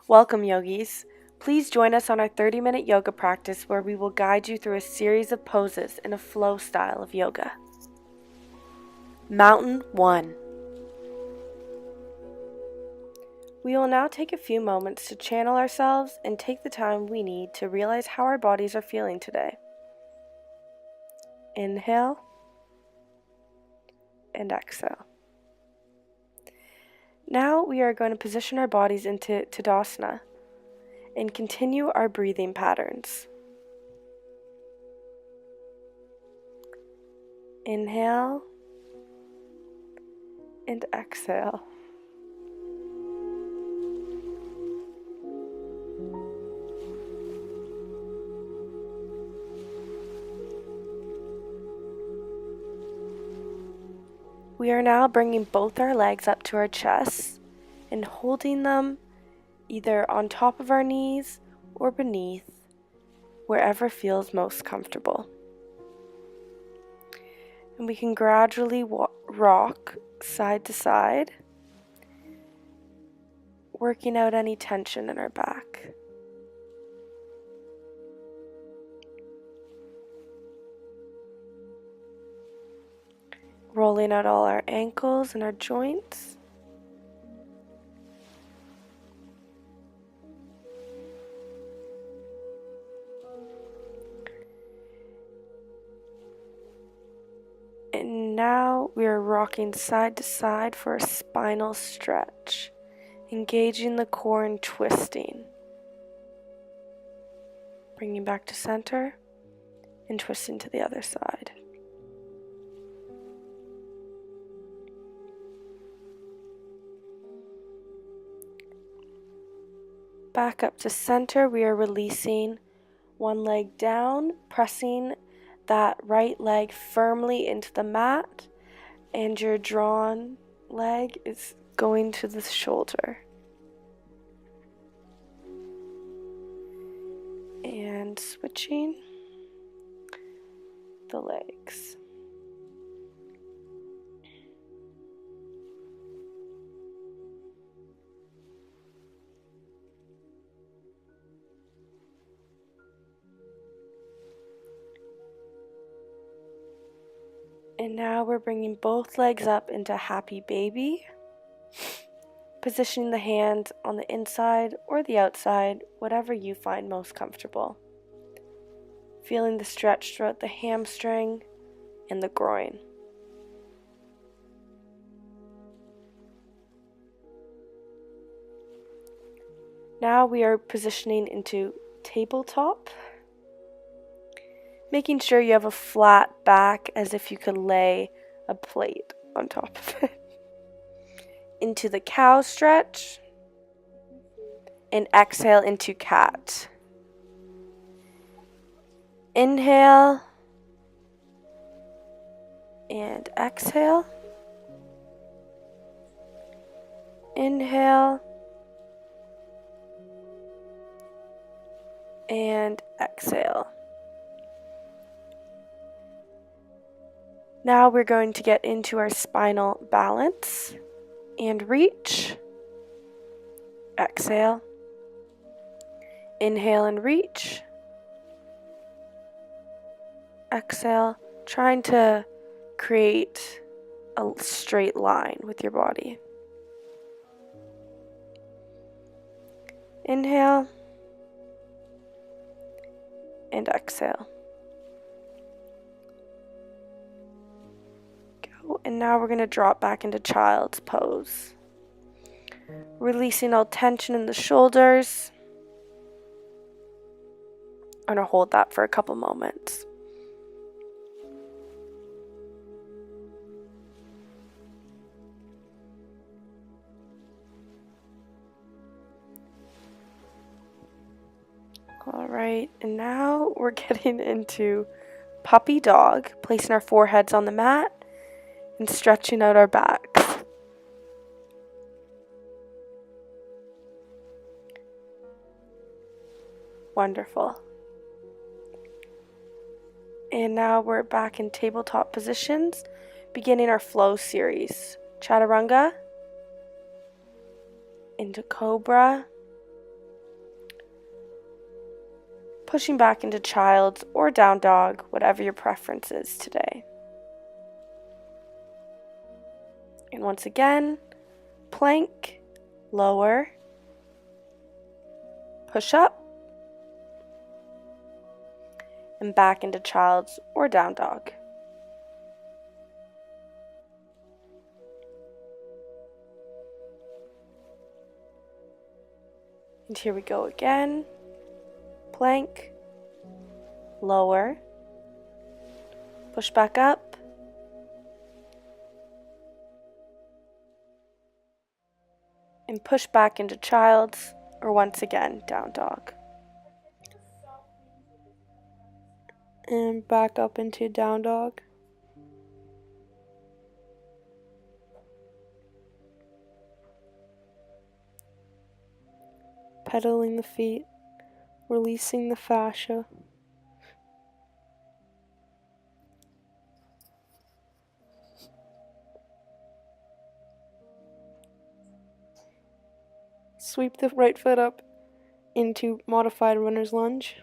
Welcome, yogis. Please join us on our 30-minute yoga practice where we will guide you through a series of poses in a flow style of yoga. Mountain 1. We will now take a few moments to channel ourselves and take the time we need to realize how our bodies are feeling today. Inhale and exhale. Now we are going to position our bodies into Tadasana and continue our breathing patterns. Inhale and exhale. We are now bringing both our legs up to our chests and holding them either on top of our knees or beneath, wherever feels most comfortable. And we can gradually rock side to side, working out any tension in our back. Rolling out all our ankles and our joints. And now we are rocking side to side for a spinal stretch, engaging the core and twisting. Bringing back to center and twisting to the other side. Back up to center, we are releasing one leg down, pressing that right leg firmly into the mat, and your drawn leg is going to the shoulder. And switching the legs. And now we're bringing both legs up into happy baby, positioning the hands on the inside or the outside, whatever you find most comfortable. Feeling the stretch throughout the hamstring and the groin. Now we are positioning into tabletop, making sure you have a flat back as if you could lay a plate on top of it. Into the cow stretch, and exhale into cat. Inhale and exhale. Inhale and exhale. Now we're going to get into our spinal balance and reach. Exhale. Inhale and reach. Exhale, trying to create a straight line with your body. Inhale and exhale. Go, and now we're going to drop back into child's pose. Releasing all tension in the shoulders. I'm going to hold that for a couple moments. Alright, and now we're getting into puppy dog, placing our foreheads on the mat and stretching out our backs. Wonderful. And now we're back in tabletop positions, beginning our flow series. Chaturanga, into cobra, pushing back into child's or down dog, whatever your preference is today. And once again, plank, lower, push up, and back into child's or down dog. And here we go again. Plank, lower, push back up, and push back into child's, or once again, down dog. And back up into down dog. Pedaling the feet, releasing the fascia. Sweep the right foot up into modified runner's lunge.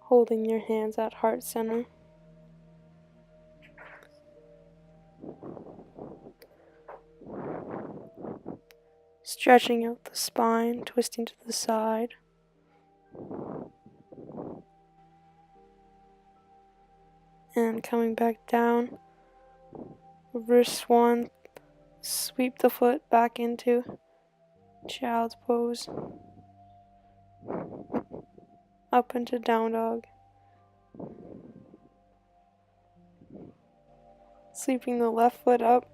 Holding your hands at heart center. Stretching out the spine, twisting to the side. And coming back down. Reverse swan. Sweep the foot back into child's pose. Up into down dog. Sweeping the left foot up.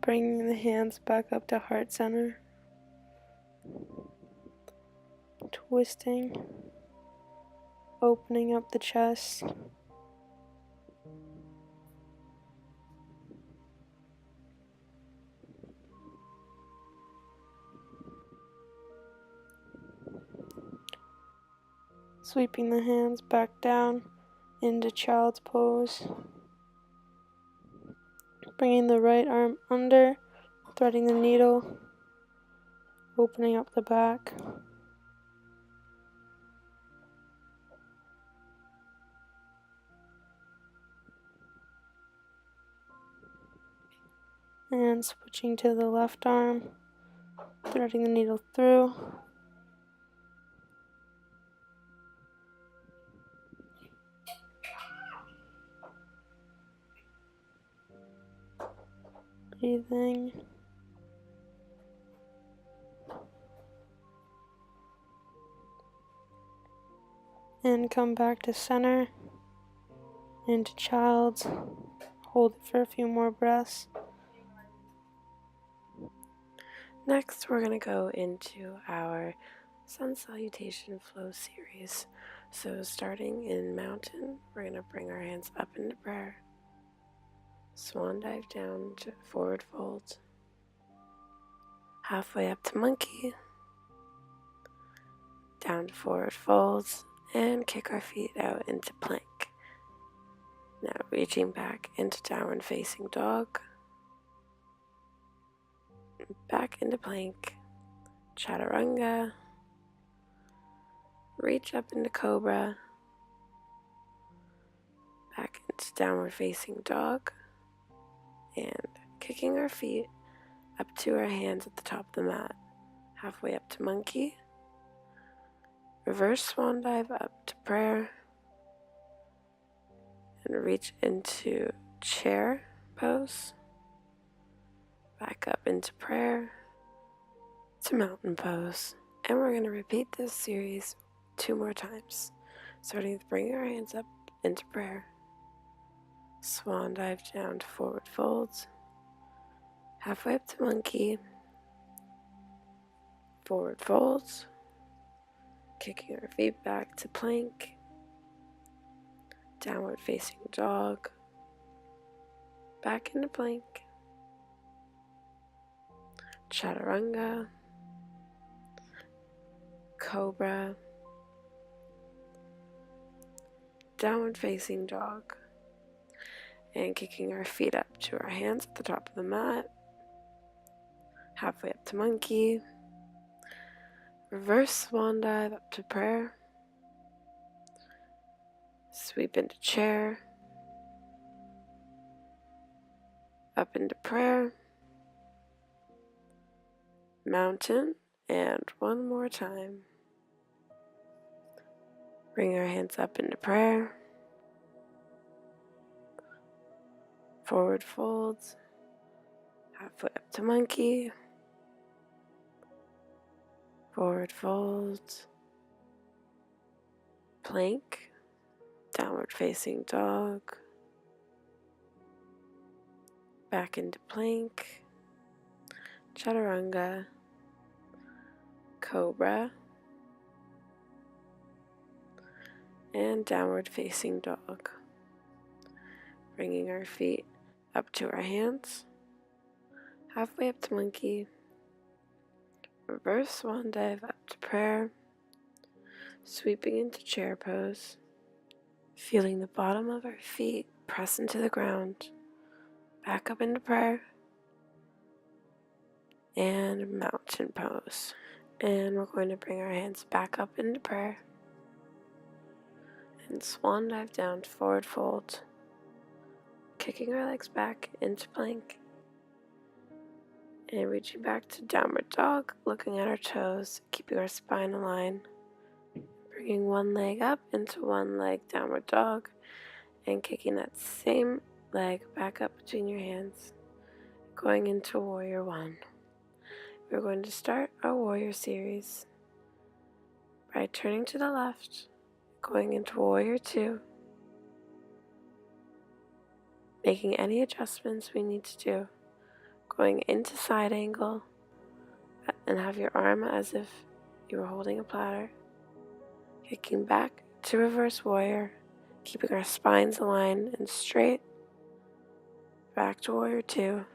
Bringing the hands back up to heart center. Twisting. Opening up the chest. Sweeping the hands back down into child's pose. Bringing the right arm under, threading the needle, opening up the back. And switching to the left arm, threading the needle through. Breathing. And come back to center, into child's. Hold it for a few more breaths. Next, we're going to go into our Sun Salutation Flow series. So starting in mountain, we're going to bring our hands up into prayer. Swan dive down to forward fold. Halfway up to monkey. Down to forward folds. And kick our feet out into plank. Now reaching back into downward facing dog. Back into plank. Chaturanga. Reach up into cobra. Back into downward facing dog. And kicking our feet up to our hands at the top of the mat. Halfway up to monkey. Reverse swan dive up to prayer. And reach into chair pose. Back up into prayer to mountain pose. And we're going to repeat this series 2 more times. Starting with bringing our hands up into prayer. Swan dive down to forward folds. Halfway up to monkey. Forward folds. Kicking our feet back to plank. Downward facing dog. Back into plank. Chaturanga. Cobra. Downward facing dog. And kicking our feet up to our hands at the top of the mat. halfway up to monkey, reverse swan dive up to prayer, sweep into chair, up into prayer, mountain, and one more time. Bring our hands up into prayer, forward folds, halfway up to monkey, forward folds, plank, downward facing dog, back into plank, chaturanga, cobra, and downward facing dog. Bringing our feet up to our hands, halfway up to monkey, reverse swan dive up to prayer, sweeping into chair pose, feeling the bottom of our feet press into the ground, back up into prayer, and mountain pose. And we're going to bring our hands back up into prayer and swan dive down to forward fold, kicking our legs back into plank and reaching back to downward dog, looking at our toes, keeping our spine aligned, bringing one leg up into one leg downward dog and kicking that same leg back up between your hands, going into warrior one. We're going to start our warrior series by turning to the left, going into warrior two, making any adjustments we need to do, going into side angle and have your arm as if you were holding a platter, kicking back to reverse warrior, keeping our spines aligned and straight, back to warrior two,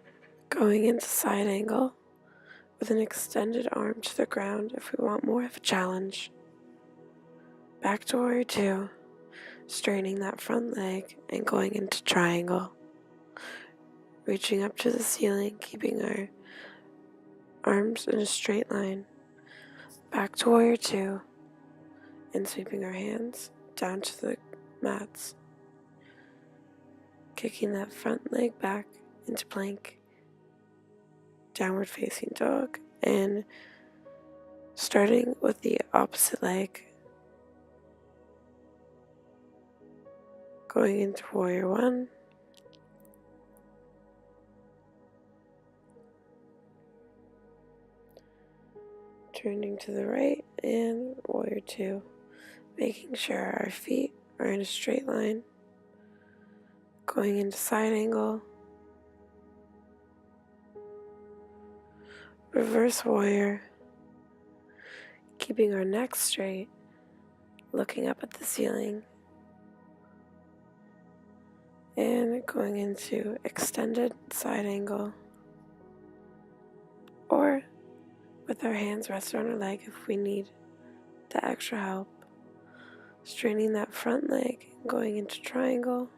going into side angle with an extended arm to the ground if we want more of a challenge, back to warrior two, straightening that front leg and going into triangle, reaching up to the ceiling, keeping our arms in a straight line, back to warrior two, and sweeping our hands down to the mats, kicking that front leg back into plank, downward facing dog, and starting with the opposite leg, going into warrior one, turning to the right, and warrior two, making sure our feet are in a straight line, going into side angle, reverse warrior, keeping our neck straight, looking up at the ceiling, and going into extended side angle, or with our hands rested on our leg if we need the extra help, straightening that front leg, going into triangle,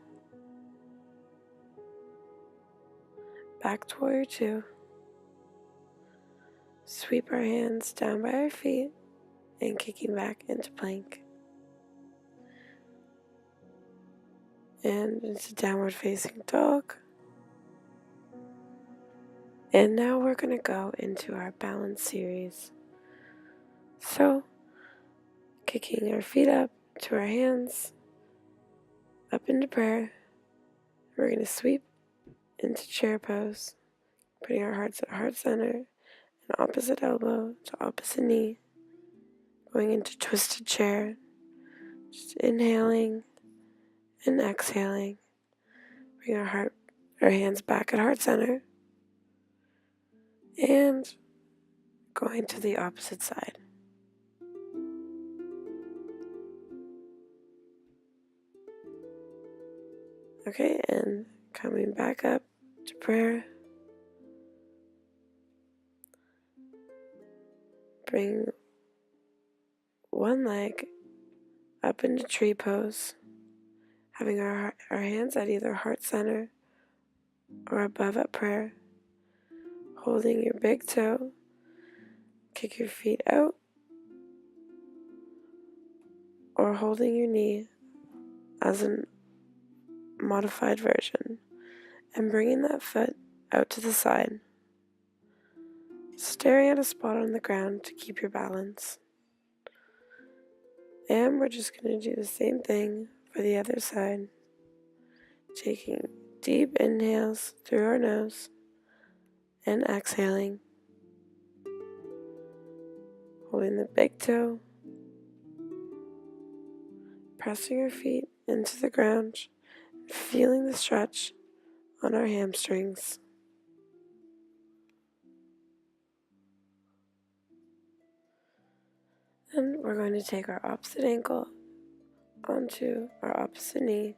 back to warrior two, sweep our hands down by our feet and kicking back into plank and into downward facing dog. And now we're going to go into our balance series. So, kicking our feet up to our hands, up into prayer, we're going to sweep into chair pose, putting our hearts at heart center and opposite elbow to opposite knee, going into twisted chair, just inhaling and exhaling. Bring our hands back at heart center and going to the opposite side. Okay, and coming back up to prayer. Bring one leg up into tree pose, having our hands at either heart center or above at prayer, holding your big toe. Kick your feet out, or holding your knee as a modified version, and bringing that foot out to the side, staring at a spot on the ground to keep your balance. And we're just going to do the same thing for the other side, taking deep inhales through our nose and exhaling, holding the big toe, pressing our feet into the ground, feeling the stretch on our hamstrings. Then we're going to take our opposite ankle onto our opposite knee,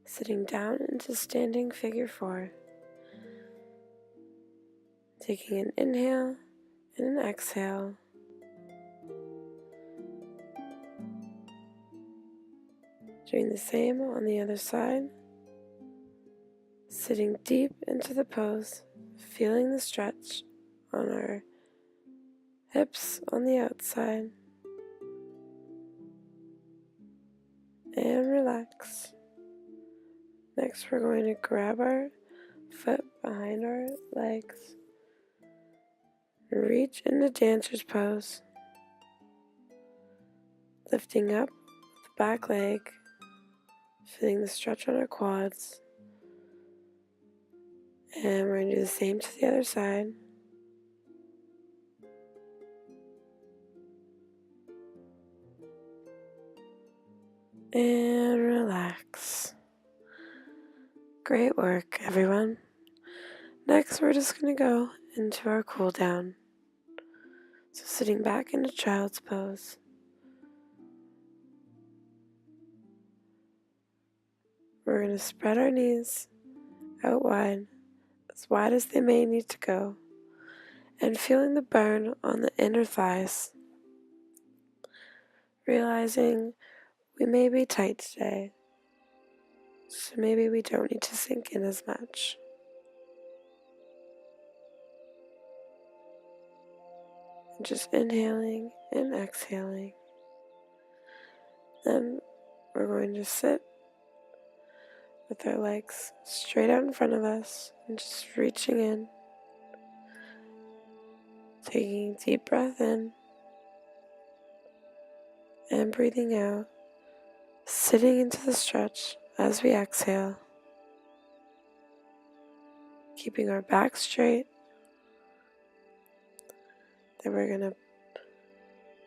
sitting down into standing figure 4. Taking an inhale and an exhale. Doing the same on the other side. Sitting deep into the pose, feeling the stretch on our hips on the outside. And relax. Next, we're going to grab our foot behind our legs. Reach into dancer's pose. Lifting up the back leg, feeling the stretch on our quads. And we're going to do the same to the other side. And relax. Great work, everyone. Next, we're just going to go into our cool down. So sitting back into child's pose. We're going to spread our knees out wide as they may need to go, and feeling the burn on the inner thighs. Realizing we may be tight today, so maybe we don't need to sink in as much. And just inhaling and exhaling. Then we're going to sit with our legs straight out in front of us and just reaching in, taking a deep breath in and breathing out, sitting into the stretch as we exhale, keeping our back straight. Then we're going to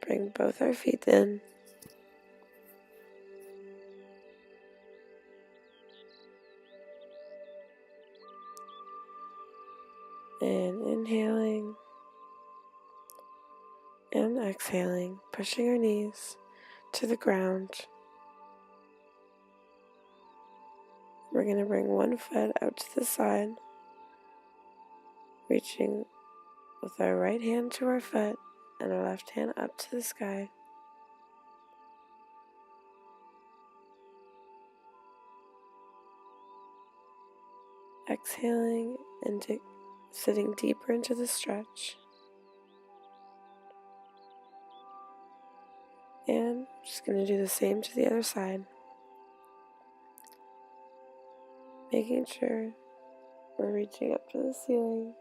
bring both our feet in, and inhaling and exhaling, pushing our knees to the ground. We're going to bring one foot out to the side, reaching with our right hand to our foot and our left hand up to the sky. Exhaling and sitting deeper into the stretch. And just going to do the same to the other side. Making sure we're reaching up to the ceiling.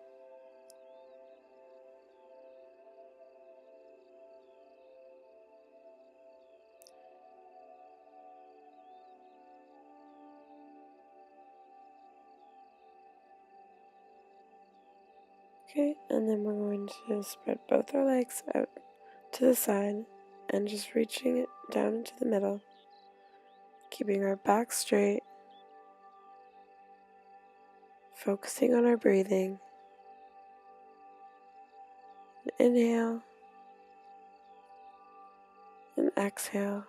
Okay, and then we're going to spread both our legs out to the side and just reaching it down into the middle, keeping our back straight, focusing on our breathing. Inhale and exhale.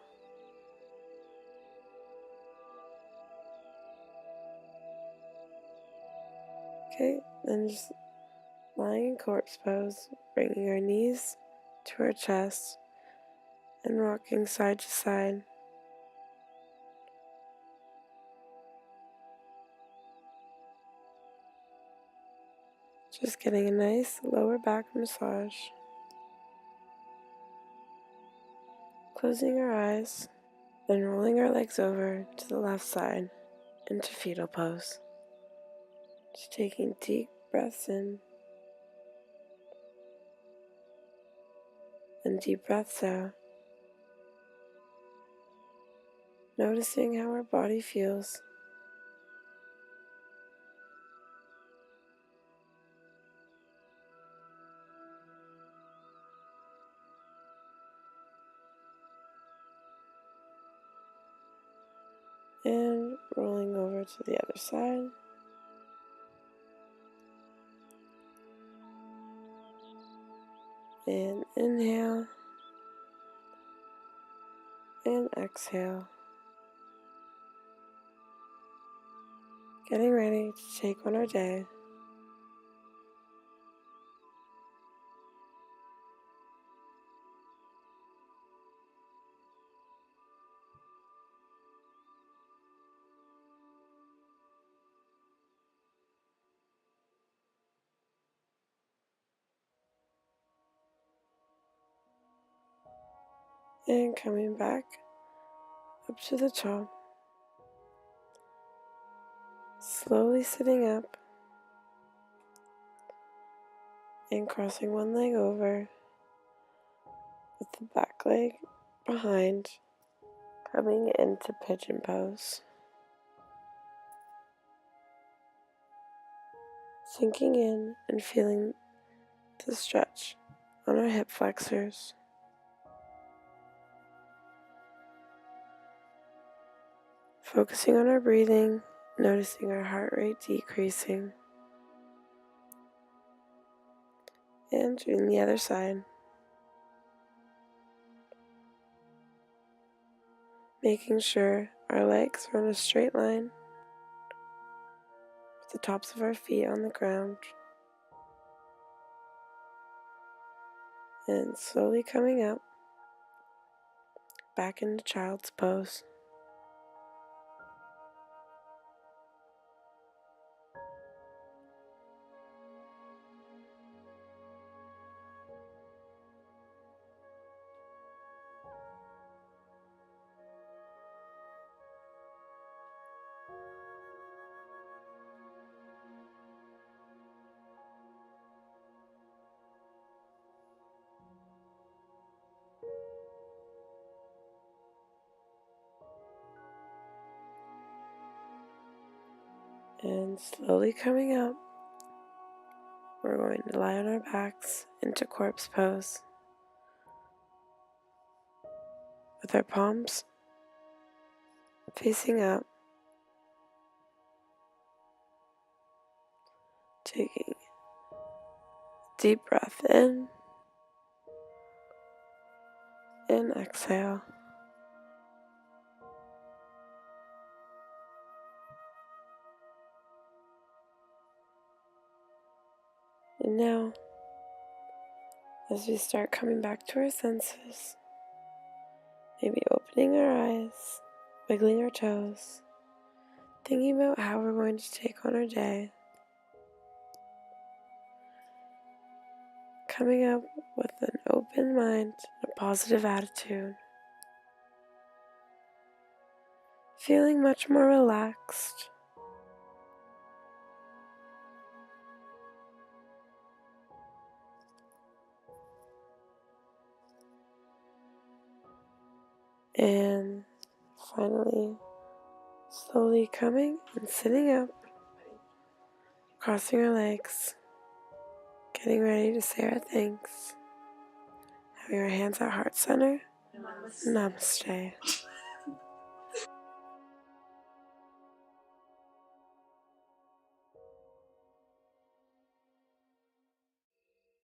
Okay, then just lying in corpse pose, bringing our knees to our chest and rocking side to side. Just getting a nice lower back massage. Closing our eyes, then rolling our legs over to the left side into fetal pose. Just taking deep breaths in and deep breaths out. Noticing how our body feels. And rolling over to the other side. And inhale. And exhale. Getting ready to take on our day. And coming back up to the top. Slowly sitting up and crossing one leg over with the back leg behind, coming into pigeon pose. Sinking in and feeling the stretch on our hip flexors. Focusing on our breathing, noticing our heart rate decreasing. And doing the other side. Making sure our legs are in a straight line with the tops of our feet on the ground. And slowly coming up back into child's pose. And slowly coming up, we're going to lie on our backs into corpse pose with our palms facing up, taking a deep breath in and exhale. And now, as we start coming back to our senses, maybe opening our eyes, wiggling our toes, thinking about how we're going to take on our day, coming up with an open mind, a positive attitude, feeling much more relaxed. And finally, slowly coming and sitting up, crossing our legs, getting ready to say our thanks, having our hands at heart center. Namaste.